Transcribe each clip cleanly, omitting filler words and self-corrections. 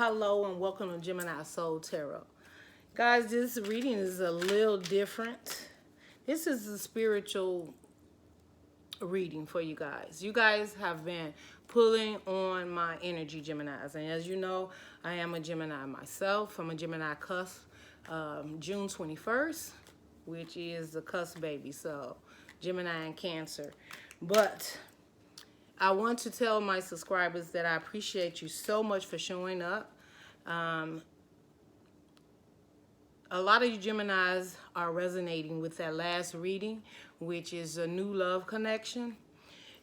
Hello and welcome to Gemini Soul Tarot. Guys, this reading is a little different. This is a spiritual reading for you guys. You guys have been pulling on my energy, Geminis. And as you know, I am a Gemini myself. I'm a Gemini cusp, June 21st, which is the cusp baby. So Gemini and Cancer. But I want to tell my subscribers that I appreciate you so much for showing up. A lot of you Geminis are resonating with that last reading, which is a new love connection.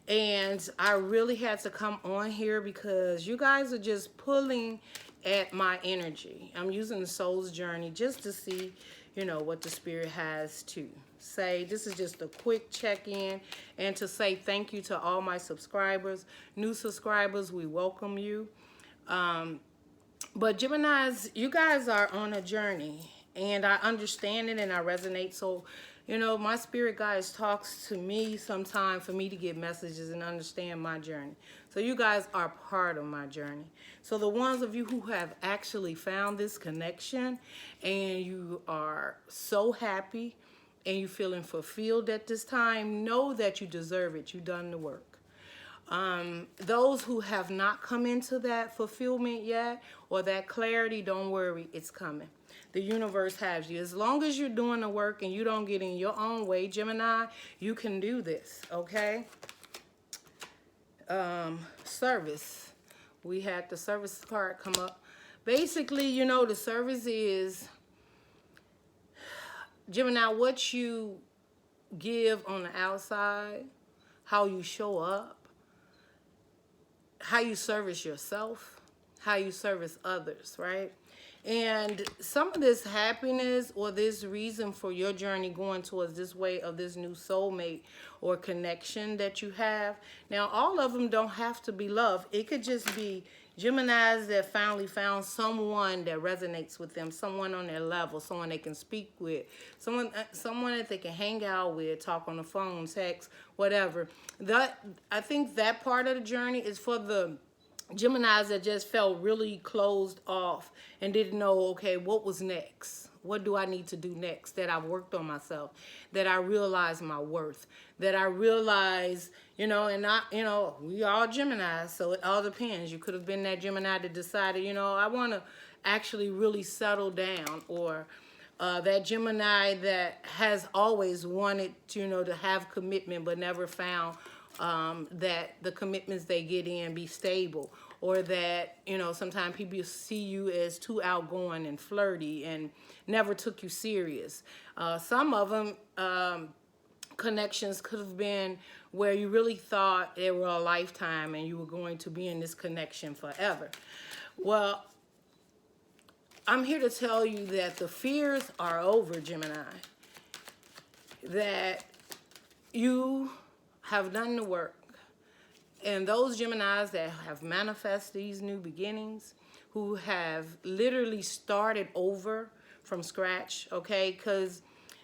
And I really had to come on here because you guys are just pulling at my energy. I'm using the soul's journey just to see, you know, what the spirit has to say. This is just a quick check-in and to say thank you to all my subscribers. New subscribers, we welcome you. But Geminis, you guys are on a journey and I understand it and I resonate. So, you know, my spirit guides talks to me sometime for me to get messages and understand my journey. So you guys are part of my journey. So the ones of you who have actually found this connection and you are so happy and you feeling fulfilled at this time, know that you deserve it. You've done the work. Those who have not come into that fulfillment yet or that clarity, don't worry, it's coming. The universe has you. As long as you're doing the work and you don't get in your own way, Gemini, you can do this, okay? Service. We had the service card come up. Basically, you know, the service is, Gemini, what you give on the outside, how you show up, how you service yourself, how you service others, right? And some of this happiness or this reason for your journey going towards this way of this new soulmate or connection that you have. Now, all of them don't have to be love. It could just be Geminis that finally found someone that resonates with them, someone on their level, someone they can speak with, someone that they can hang out with, talk on the phone, text, whatever. I think that part of the journey is for the Geminis that just felt really closed off and didn't know, okay, what was next? What do I need to do next? That I've worked on myself, that I realize my worth, that I realize, you know, and I, you know, we all Geminis, so it all depends. You could have been that Gemini that decided, you know, I want to actually really settle down, or that Gemini that has always wanted to, you know, to have commitment but never found that the commitments they get in be stable, or that, you know, sometimes people see you as too outgoing and flirty and never took you serious. Some of them, connections could have been where you really thought they were a lifetime and you were going to be in this connection forever. Well, I'm here to tell you that the fears are over, Gemini. That you have done the work. And those Geminis that have manifested these new beginnings, who have literally started over from scratch, okay? Because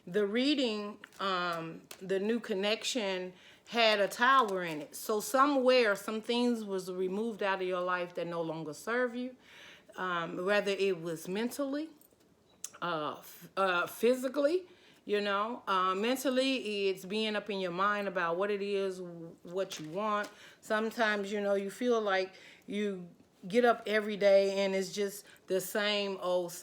the reading, the new connection had a tower in it. So somewhere, some things was removed out of your life that no longer serve you, whether it was mentally, physically, you know, mentally, it's being up in your mind about what it is, what you want. Sometimes, you know, you feel like you get up every day and it's just the same old,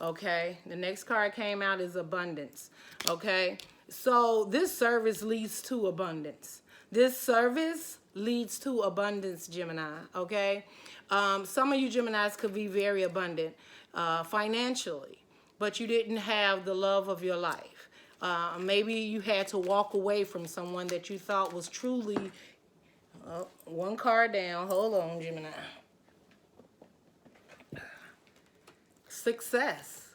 okay? The next card came out is abundance, okay? So this service leads to abundance. This service leads to abundance, Gemini, okay? Some of you Geminis could be very abundant financially, but you didn't have the love of your life. Maybe you had to walk away from someone that you thought was truly, one card down, hold on, Gemini. Success,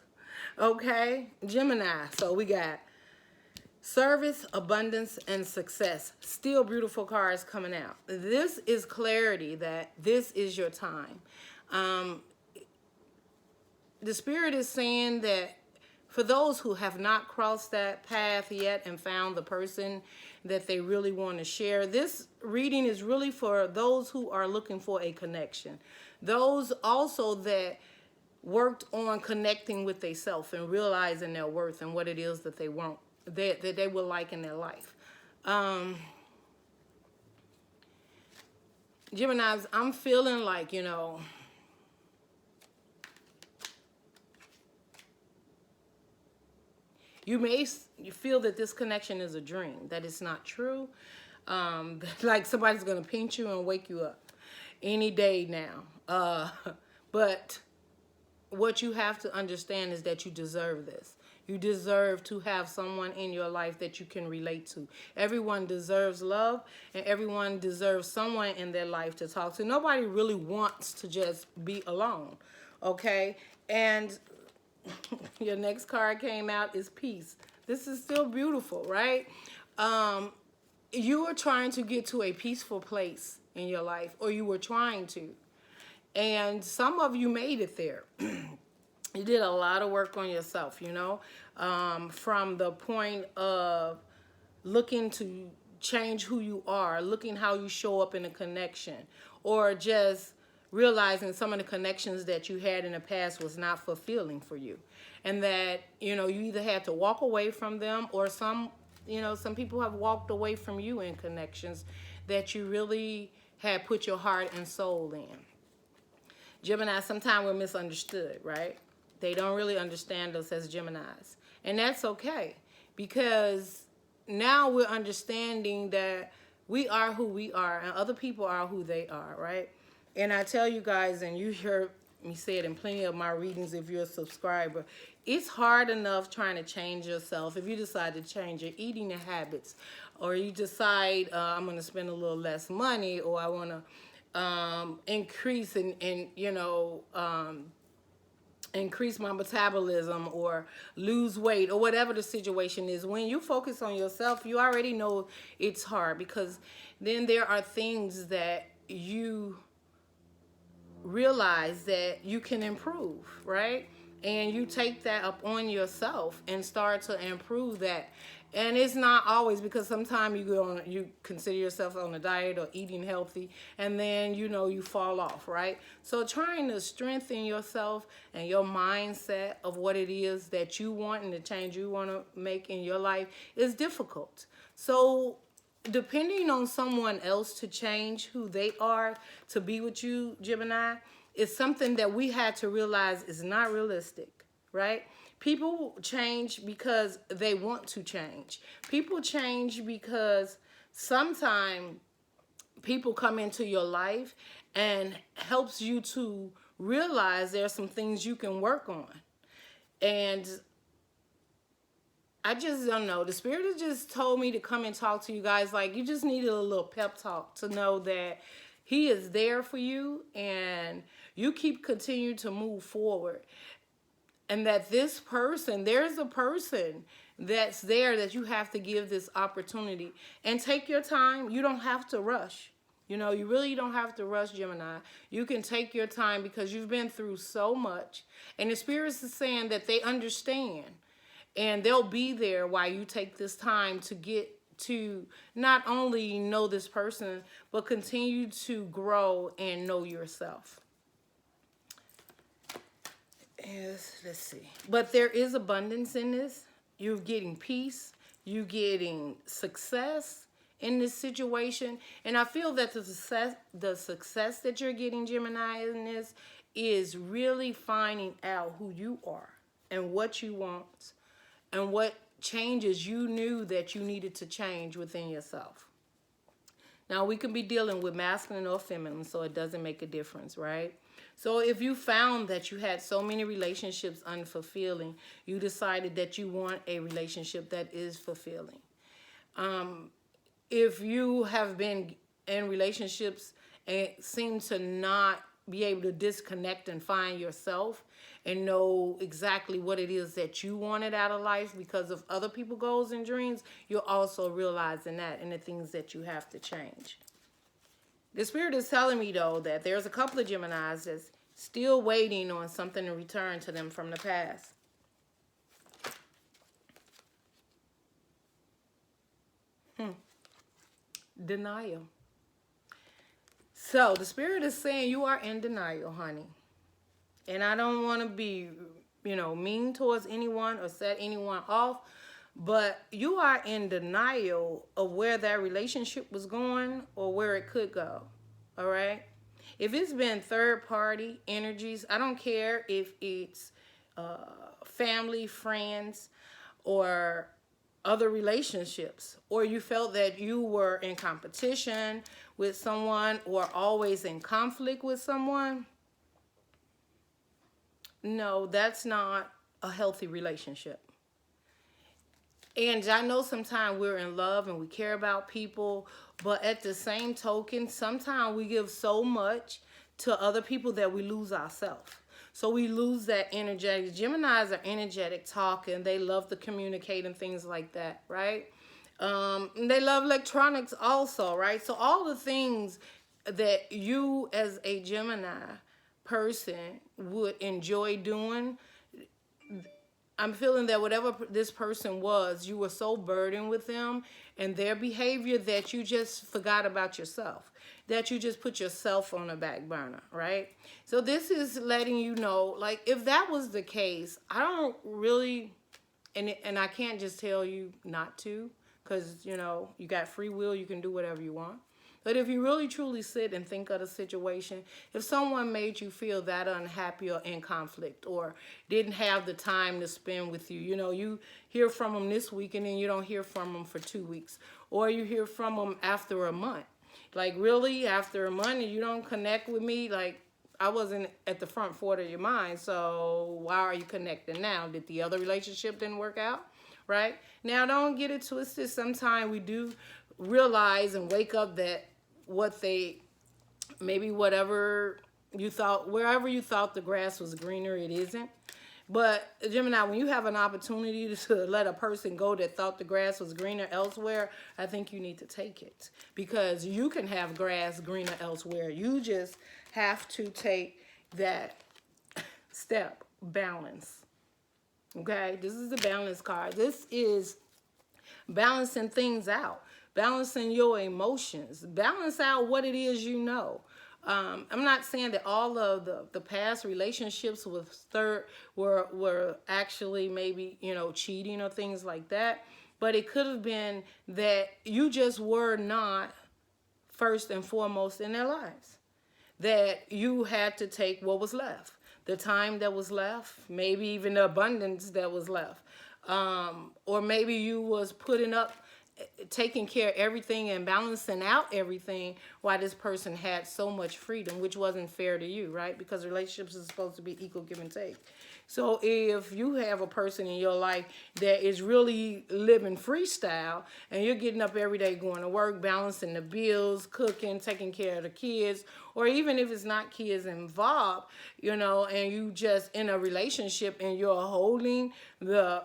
okay? Gemini, so we got service, abundance, and success. Still beautiful cards coming out. This is clarity that this is your time. The spirit is saying that for those who have not crossed that path yet and found the person that they really want to share, this reading is really for those who are looking for a connection. Those also that worked on connecting with themselves and realizing their worth and what it is that they want, that they would like in their life. Geminis, I'm feeling like, you know, you feel that this connection is a dream, that it's not true. Like somebody's going to pinch you and wake you up any day now. But what you have to understand is that you deserve this. You deserve to have someone in your life that you can relate to. Everyone deserves love, and everyone deserves someone in their life to talk to. Nobody really wants to just be alone, okay? And your next card came out is peace. This is still beautiful, right? You are trying to get to a peaceful place in your life, or you were trying to. And some of you made it there. You did a lot of work on yourself, you know, from the point of looking to change who you are, looking how you show up in a connection, or just realizing some of the connections that you had in the past was not fulfilling for you. And that, you know, you either had to walk away from them, or some people have walked away from you in connections that you really had put your heart and soul in. Gemini, sometimes we're misunderstood, right? They don't really understand us as Geminis. And that's okay, because now we're understanding that we are who we are and other people are who they are, right? And I tell you guys, and you hear me say it in plenty of my readings if you're a subscriber, it's hard enough trying to change yourself. If you decide to change your eating habits, or you decide I'm going to spend a little less money, or I want to increase increase my metabolism, or lose weight, or whatever the situation is. When you focus on yourself, you already know it's hard, because then there are things that you realize that you can improve, right? And you take that up on yourself and start to improve that. And it's not always, because sometimes you consider yourself on a diet or eating healthy, and then you fall off, right? So trying to strengthen yourself and your mindset of what it is that you want and the change you want to make in your life is difficult. So depending on someone else to change who they are to be with you, Gemini, is something that we had to realize is not realistic, right? People change because they want to change. People change because sometimes people come into your life and helps you to realize there's some things you can work on. And I just don't know. The Spirit has just told me to come and talk to you guys. Like, you just needed a little pep talk to know that He is there for you, and you continue to move forward. And that there's a person that's there that you have to give this opportunity. And take your time. You don't have to rush. You really don't have to rush, Gemini. You can take your time, because you've been through so much. And the Spirit is saying that they understand. And they'll be there while you take this time to get to not only know this person, but continue to grow and know yourself. Yes, let's see. But there is abundance in this. You're getting peace. You're getting success in this situation. And I feel that the success that you're getting, Gemini, in this is really finding out who you are and what you want, and what changes you knew that you needed to change within yourself. Now, we can be dealing with masculine or feminine, so it doesn't make a difference, right? So if you found that you had so many relationships unfulfilling, you decided that you want a relationship that is fulfilling. If you have been in relationships and seem to not be able to disconnect and find yourself and know exactly what it is that you wanted out of life because of other people's goals and dreams, you're also realizing that and the things that you have to change. The Spirit is telling me, though, that there's a couple of Geminis that's still waiting on something to return to them from the past. Denial. So the spirit is saying you are in denial, honey. And I don't want to be, mean towards anyone or set anyone off, but you are in denial of where that relationship was going or where it could go. All right? If it's been third party energies, I don't care if it's family, friends, or other relationships, or you felt that you were in competition with someone or always in conflict with someone. No, that's not a healthy relationship. And I know sometimes we're in love and we care about people, but at the same token, sometimes we give so much to other people that we lose ourselves. So we lose that energetic. Geminis are energetic talking. They love to communicate and things like that, right? They love electronics also, right? So all the things that you as a Gemini person would enjoy doing, I'm feeling that whatever this person was, you were so burdened with them and their behavior that you just forgot about yourself, that you just put yourself on the back burner, right? So this is letting you know, like, if that was the case, I don't really, and I can't just tell you not to, because, you got free will, you can do whatever you want. But if you really truly sit and think of the situation, if someone made you feel that unhappy or in conflict or didn't have the time to spend with you, you hear from them this week and then you don't hear from them for 2 weeks, or you hear from them after a month. Like, really, after a month and you don't connect with me, like, I wasn't at the front forward of your mind, so why are you connecting now? Did the other relationship didn't work out? Right? Now, don't get it twisted. Sometimes we do realize and wake up that wherever you thought the grass was greener, it isn't. But Gemini, when you have an opportunity to let a person go that thought the grass was greener elsewhere, I think you need to take it, because you can have grass greener elsewhere. You just have to take that step. Balance. Okay, this is the balance card. This is balancing things out, balancing your emotions, balance out what it is you know. I'm not saying that all of the past relationships with were actually maybe, cheating or things like that, but it could have been that you just were not first and foremost in their lives, that you had to take what was left, the time that was left, maybe even the abundance that was left. Or maybe you was taking care of everything and balancing out everything while this person had so much freedom, which wasn't fair to you, right? Because relationships is supposed to be equal give and take. So if you have a person in your life that is really living freestyle and you're getting up every day going to work, balancing the bills, cooking, taking care of the kids, or even if it's not kids involved, and you just in a relationship and you're holding the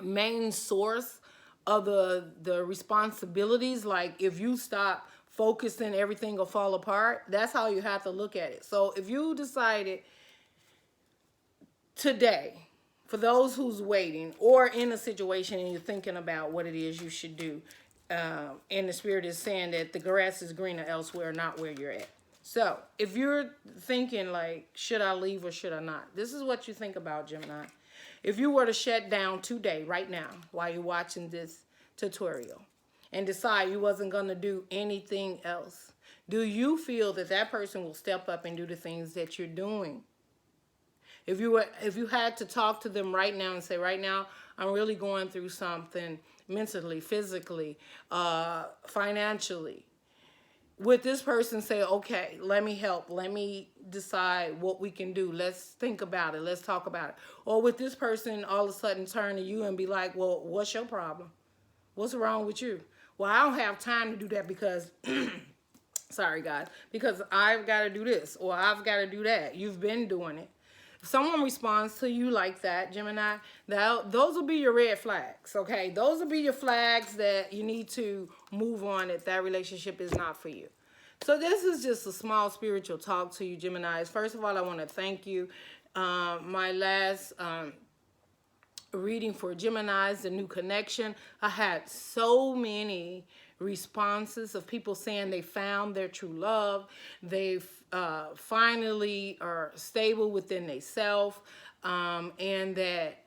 main source of the responsibilities, like if you stop focusing, everything will fall apart. That's how you have to look at it. So if you decided today, for those who's waiting or in a situation and you're thinking about what it is you should do, and the spirit is saying that the grass is greener elsewhere, not where you're at. So if you're thinking like, should I leave or should I not? This is what you think about, Gemini. If you were to shut down today, right now, while you're watching this tutorial, and decide you wasn't going to do anything else, do you feel that that person will step up and do the things that you're doing? If you had to talk to them right now and say, right now, I'm really going through something mentally, physically, financially, would this person say, okay, let me help, let me decide what we can do, let's think about it, let's talk about it? Or would this person all of a sudden turn to you and be like, well, what's your problem? What's wrong with you? Well, I don't have time to do that because, sorry guys, because I've got to do this or I've got to do that. You've been doing it. If someone responds to you like that, Gemini, those will be your red flags, okay? Those will be your flags that you need to move on, if that relationship is not for you. So this is just a small spiritual talk to you, Geminis. First of all, I want to thank you. My last reading for Geminis, the new connection, I had so many responses of people saying they found their true love. They finally are stable within themselves, and that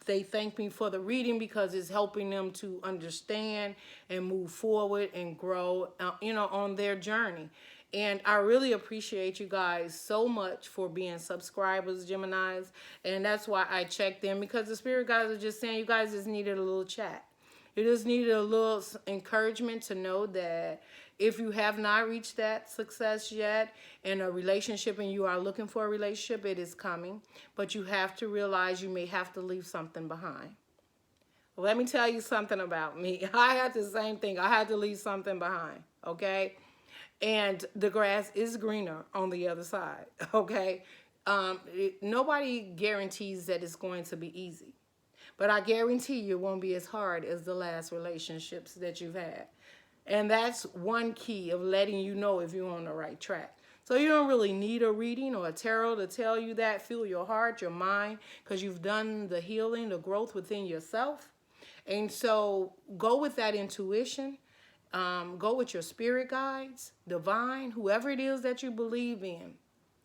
they thank me for the reading because it's helping them to understand and move forward and grow, on their journey. And I really appreciate you guys so much for being subscribers, Geminis. And that's why I checked in, because the spirit guides are just saying you guys just needed a little chat. You just needed a little encouragement to know that if you have not reached that success yet in a relationship and you are looking for a relationship, it is coming. But you have to realize you may have to leave something behind. Let me tell you something about me. I had the same thing. I had to leave something behind, okay? And the grass is greener on the other side, okay? Nobody guarantees that it's going to be easy. But I guarantee you it won't be as hard as the last relationships that you've had. And that's one key of letting you know if you're on the right track. So you don't really need a reading or a tarot to tell you that. Feel your heart, your mind, because you've done the healing, the growth within yourself. And so go with that intuition. Go with your spirit guides, divine, whoever it is that you believe in,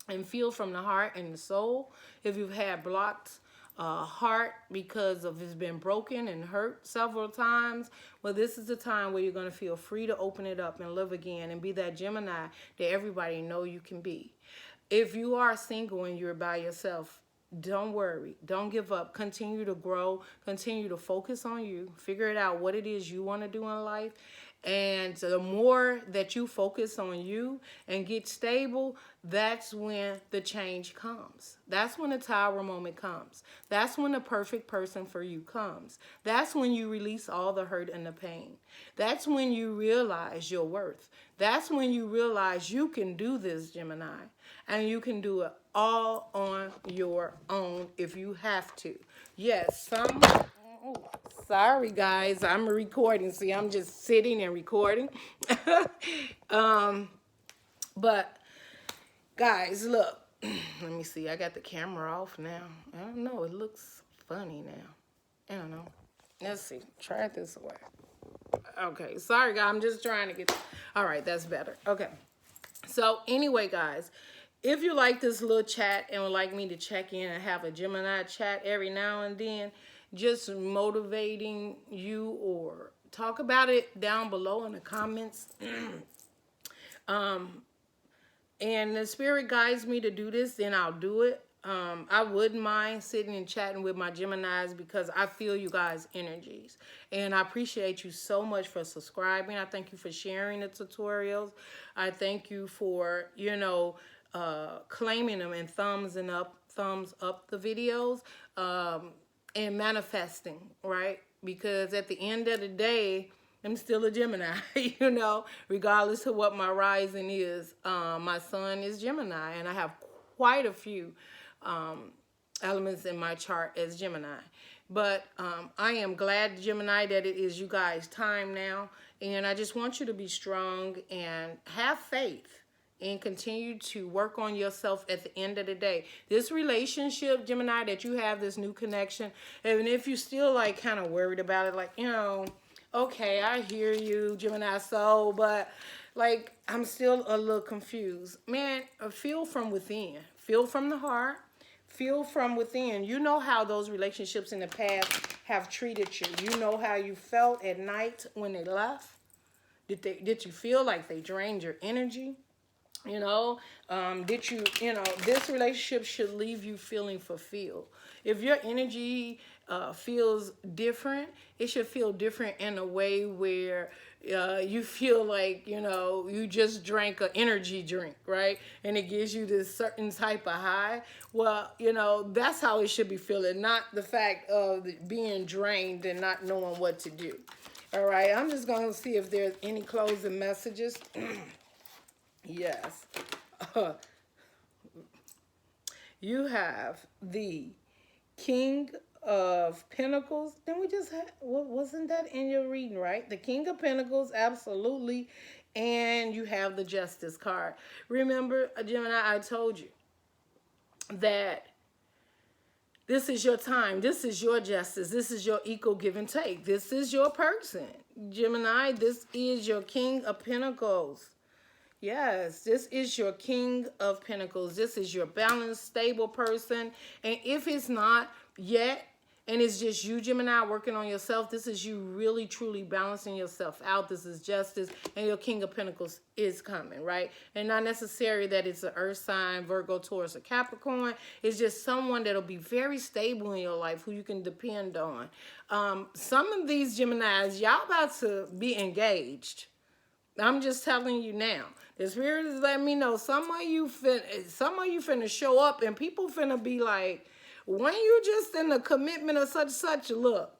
and feel from the heart and the soul. If you've had blocked heart because of it's been broken and hurt several times, well, this is the time where you're going to feel free to open it up and live again and be that Gemini that everybody know you can be. If you are single and you're by yourself, don't worry. Don't give up. Continue to grow. Continue to focus on you. Figure it out what it is you want to do in life. And the more that you focus on you and get stable, that's when the change comes. That's when the tower moment comes. That's when the perfect person for you comes. That's when you release all the hurt and the pain. That's when you realize your worth. That's when you realize you can do this, Gemini. And you can do it all on your own if you have to. Yes, sorry guys, I'm recording. See, I'm just sitting and recording. But guys, look, let me see. I got the camera off now. I don't know. It looks funny now. I don't know. Let's see. Try it this way. Okay. Sorry, guys. I'm just trying to get. All right. That's better. Okay. So anyway, guys, if you like this little chat and would like me to check in and have a Gemini chat every now and then, just motivating you, or talk about it down below in the comments. And the spirit guides me to do this, then I'll do it. I wouldn't mind sitting and chatting with my Geminis because I feel you guys' energies. And I appreciate you so much for subscribing. I thank you for sharing the tutorials. I thank you for, claiming them and thumbs up the videos, and manifesting, right? Because at the end of the day, I'm still a Gemini, regardless of what my rising is. My sun is Gemini, and I have quite a few elements in my chart as Gemini. But I am glad, Gemini, that it is you guys' time now. And I just want you to be strong and have faith and continue to work on yourself at the end of the day. This relationship, Gemini, that you have, this new connection, and if you're still like kind of worried about it, like, okay, I hear you, Gemini soul, but like I'm still a little confused. Man, feel from within. Feel from the heart. Feel from within. You know how those relationships in the past have treated you. You know how you felt at night when they left. Did you feel like they drained your energy? Did you, this relationship should leave you feeling fulfilled. If your energy feels different, it should feel different in a way where you feel like, you just drank an energy drink, right? And it gives you this certain type of high. Well, that's how it should be feeling, not the fact of being drained and not knowing what to do. All right, I'm just going to see if there's any closing messages. Yes. You have the King of Pentacles. Then we just had, wasn't that in your reading, right? The King of Pentacles, absolutely. And you have the Justice card. Remember, Gemini, I told you that This is your time. This is your justice. This is your equal give and take. This is your person. Gemini, this is your King of Pentacles. Yes, this is your King of Pentacles. This is your balanced, stable person. And if it's not yet, and it's just you, Gemini, working on yourself, this is you really, truly balancing yourself out. This is justice, and your King of Pentacles is coming, right? And not necessarily that it's an earth sign, Virgo, Taurus, or Capricorn. It's just someone that'll be very stable in your life, who you can depend on. Some of these Geminis, y'all about to be engaged. I'm just telling you now. The Spirit is letting me know some of you finna show up, and people finna be like, when you just in a commitment of such, look,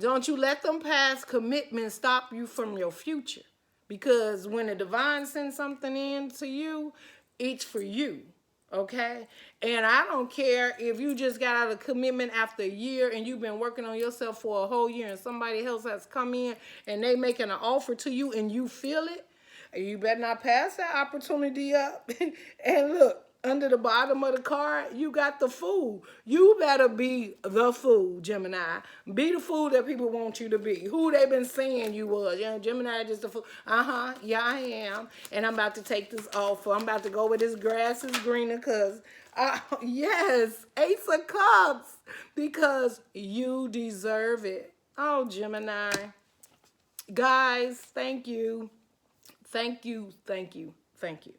don't you let them past commitments stop you from your future. Because when the divine sends something in to you, it's for you. Okay? And I don't care if you just got out of commitment after a year and you've been working on yourself for a whole year and somebody else has come in and they making an offer to you and you feel it. You better not pass that opportunity up. And look, under the bottom of the card, you got the fool. You better be the fool, Gemini. Be the fool that people want you to be. Who they been saying you was. You know, Gemini just a fool. Yeah, I am. And I'm about to take this offer. I'm about to go where this grass is greener because, yes, Ace of Cups. Because you deserve it. Oh, Gemini. Guys, thank you. Thank you, thank you, thank you.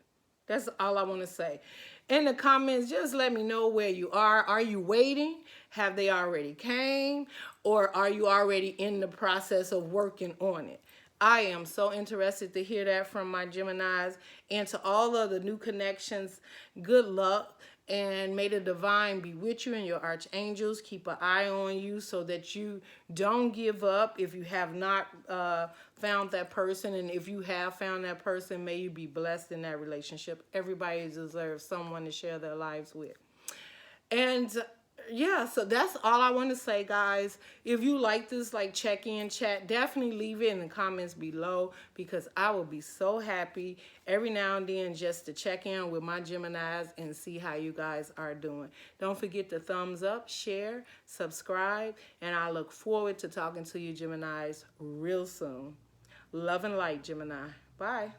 That's all I want to say. In the comments, just let me know where you are. Are you waiting? Have they already came? Or are you already in the process of working on it? I am so interested to hear that from my Geminis. And to all of the new connections, good luck. And may the divine be with you and your archangels. Keep an eye on you so that you don't give up if you have not found that person. And if you have found that person, may you be blessed in that relationship. Everybody deserves someone to share their lives with. And yeah, so that's all I want to say, guys. If you like this, like, check-in chat, definitely leave it in the comments below because I will be so happy every now and then just to check in with my Geminis and see how you guys are doing. Don't forget to thumbs up, share, subscribe, and I look forward to talking to you Geminis real soon. Love and light, Gemini. Bye.